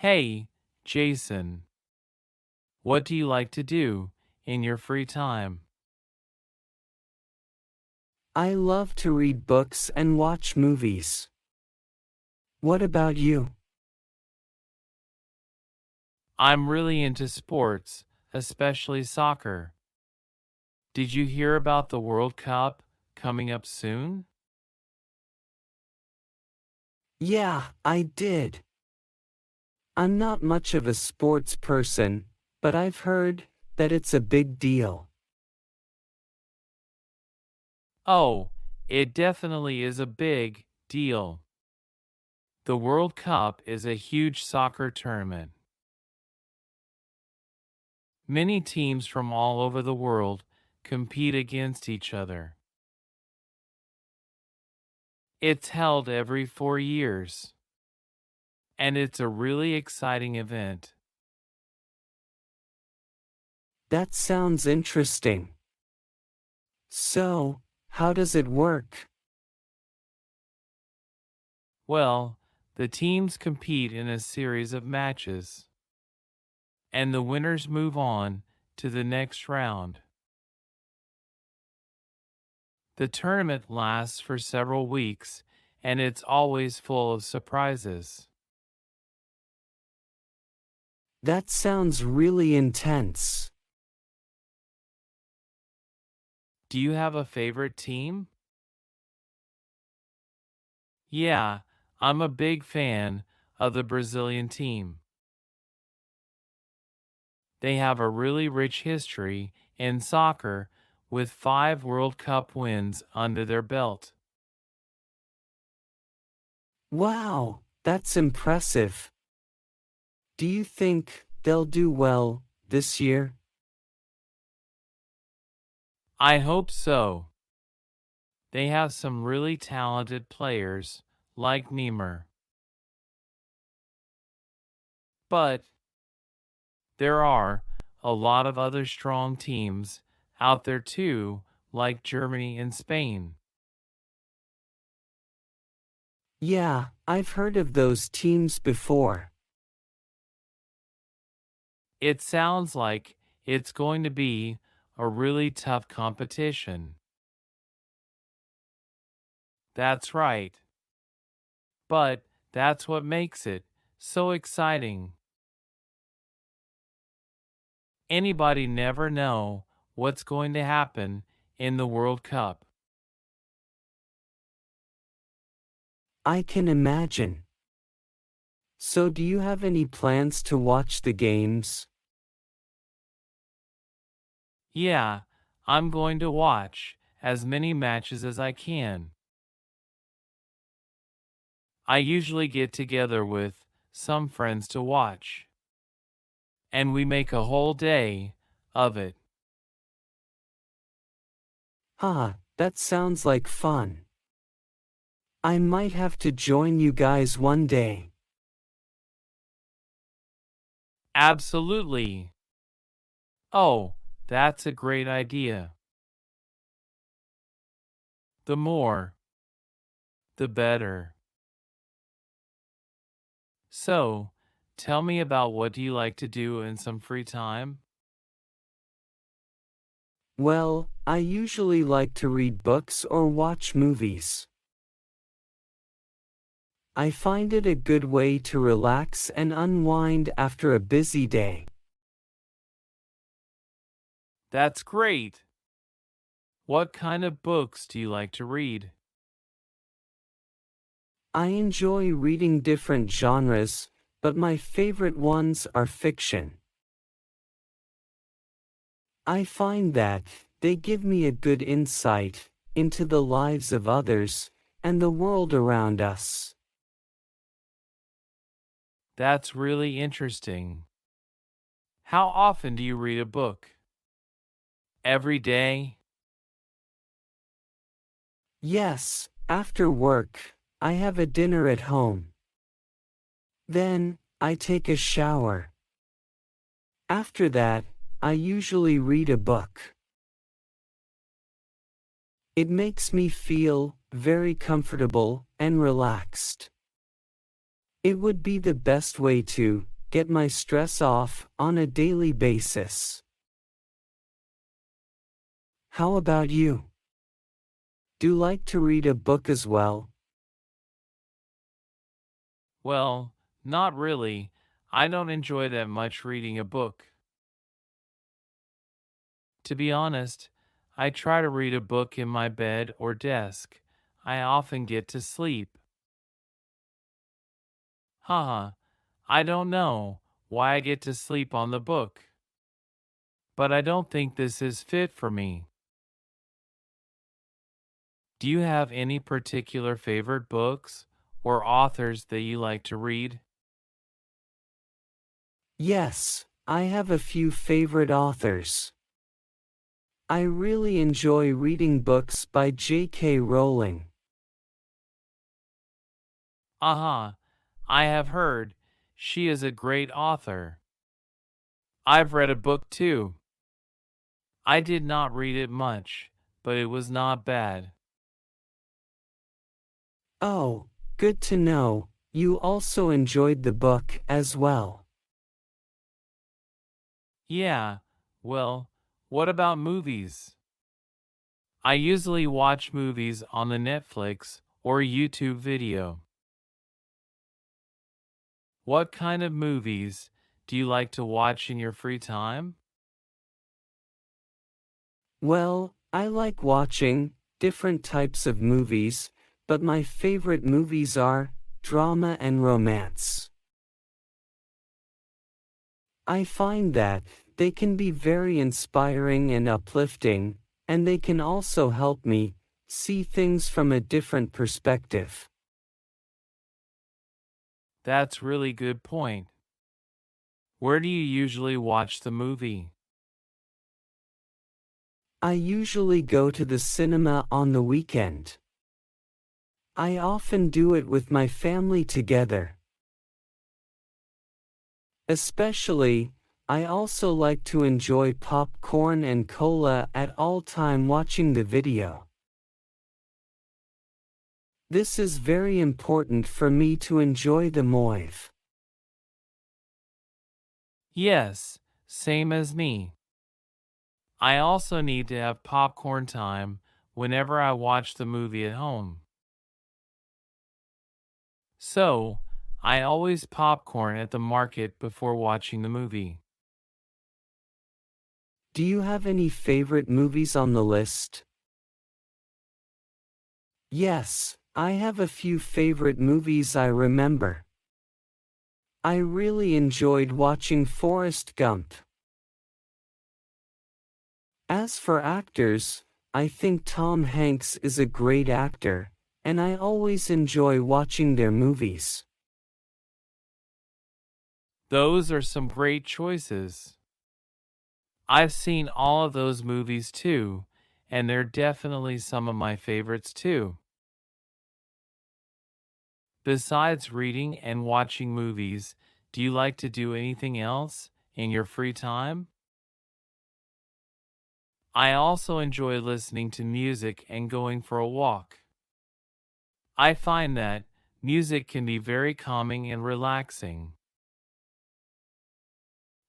Hey, Jason, what do you like to do in your free time? I love to read books and watch movies. What about you? I'm really into sports, especially soccer. Did you hear about the World Cup coming up soon? Yeah, I did. I'm not much of a sports person, but I've heard that it's a big deal. Oh, it definitely is a big deal. The World Cup is a huge soccer tournament. Many teams from all over the world compete against each other. It's held every 4 years, and it's a really exciting event. That sounds interesting. So, how does it work? Well, the teams compete in a series of matches, and the winners move on to the next round. The tournament lasts for several weeks, and it's always full of surprises. That sounds really intense. Do you have a favorite team? Yeah, I'm a big fan of the Brazilian team. They have a really rich history in soccer with 5 World Cup wins under their belt. Wow, that's impressive. Do you think they'll do well this year? I hope so. They have some really talented players like Neymar. But there are a lot of other strong teams out there too, like Germany and Spain. Yeah, I've heard of those teams before. It sounds like it's going to be a really tough competition. That's right. But that's what makes it so exciting. Anybody never know what's going to happen in the World Cup. I can imagine. So, do you have any plans to watch the games? Yeah, I'm going to watch as many matches as I can. I usually get together with some friends to watch, and we make a whole day of it. That sounds like fun. I might have to join you guys one day. Absolutely. Oh, that's a great idea. The more, the better. So, tell me about what do you like to do in some free time? Well, I usually like to read books or watch movies. I find it a good way to relax and unwind after a busy day. That's great. What kind of books do you like to read? I enjoy reading different genres, but my favorite ones are fiction. I find that they give me a good insight into the lives of others and the world around us. That's really interesting. How often do you read a book? Every day? Yes, after work, I have a dinner at home. Then, I take a shower. After that, I usually read a book. It makes me feel very comfortable and relaxed. It would be the best way to get my stress off on a daily basis. How about you? Do you like to read a book as well? Well, not really. I don't enjoy that much reading a book. To be honest, I try to read a book in my bed or desk. I often get to sleep. Haha, I don't know why I get to sleep on the book. But I don't think this is fit for me. Do you have any particular favorite books or authors that you like to read? Yes, I have a few favorite authors. I really enjoy reading books by J.K. Rowling. Aha, I have heard. She is a great author. I've read a book too. I did not read it much, but it was not bad. Oh, good to know, you also enjoyed the book as well. Yeah, well, what about movies? I usually watch movies on the Netflix or YouTube video. What kind of movies do you like to watch in your free time? Well, I like watching different types of movies, but my favorite movies are drama and romance. I find that they can be very inspiring and uplifting, and they can also help me see things from a different perspective. That's really good point. Where do you usually watch the movie? I usually go to the cinema on the weekend. I often do it with my family together. Especially, I also like to enjoy popcorn and cola at all time watching the video. This is very important for me to enjoy the movie. Yes, same as me. I also need to have popcorn time whenever I watch the movie at home. So, I always popcorn at the market before watching the movie. Do you have any favorite movies on the list? Yes, I have a few favorite movies I remember. I really enjoyed watching Forrest Gump. As for actors, I think Tom Hanks is a great actor, and I always enjoy watching their movies. Those are some great choices. I've seen all of those movies too, and they're definitely some of my favorites too. Besides reading and watching movies, do you like to do anything else in your free time? I also enjoy listening to music and going for a walk. I find that music can be very calming and relaxing.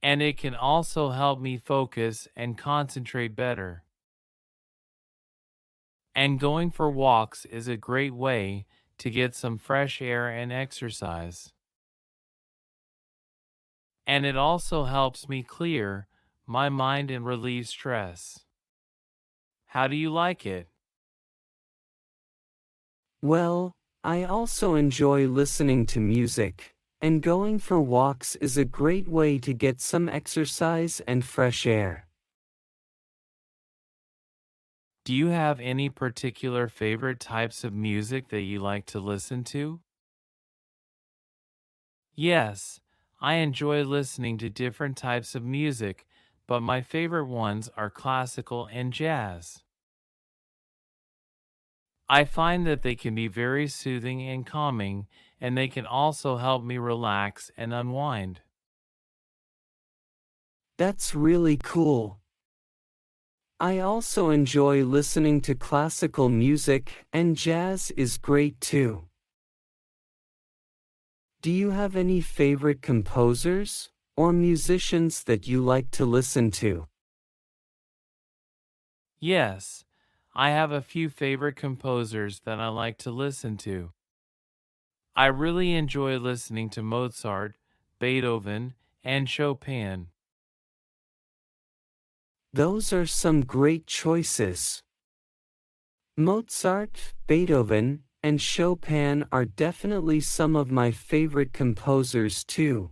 And it can also help me focus and concentrate better. And going for walks is a great way to get some fresh air and exercise. And it also helps me clear my mind and relieve stress. How do you like it? Well, I also enjoy listening to music, and going for walks is a great way to get some exercise and fresh air. Do you have any particular favorite types of music that you like to listen to? Yes, I enjoy listening to different types of music, but my favorite ones are classical and jazz. I find that they can be very soothing and calming, and they can also help me relax and unwind. That's really cool. I also enjoy listening to classical music, and jazz is great too. Do you have any favorite composers or musicians that you like to listen to? Yes, I have a few favorite composers that I like to listen to. I really enjoy listening to Mozart, Beethoven, and Chopin. Those are some great choices. Mozart, Beethoven, and Chopin are definitely some of my favorite composers too.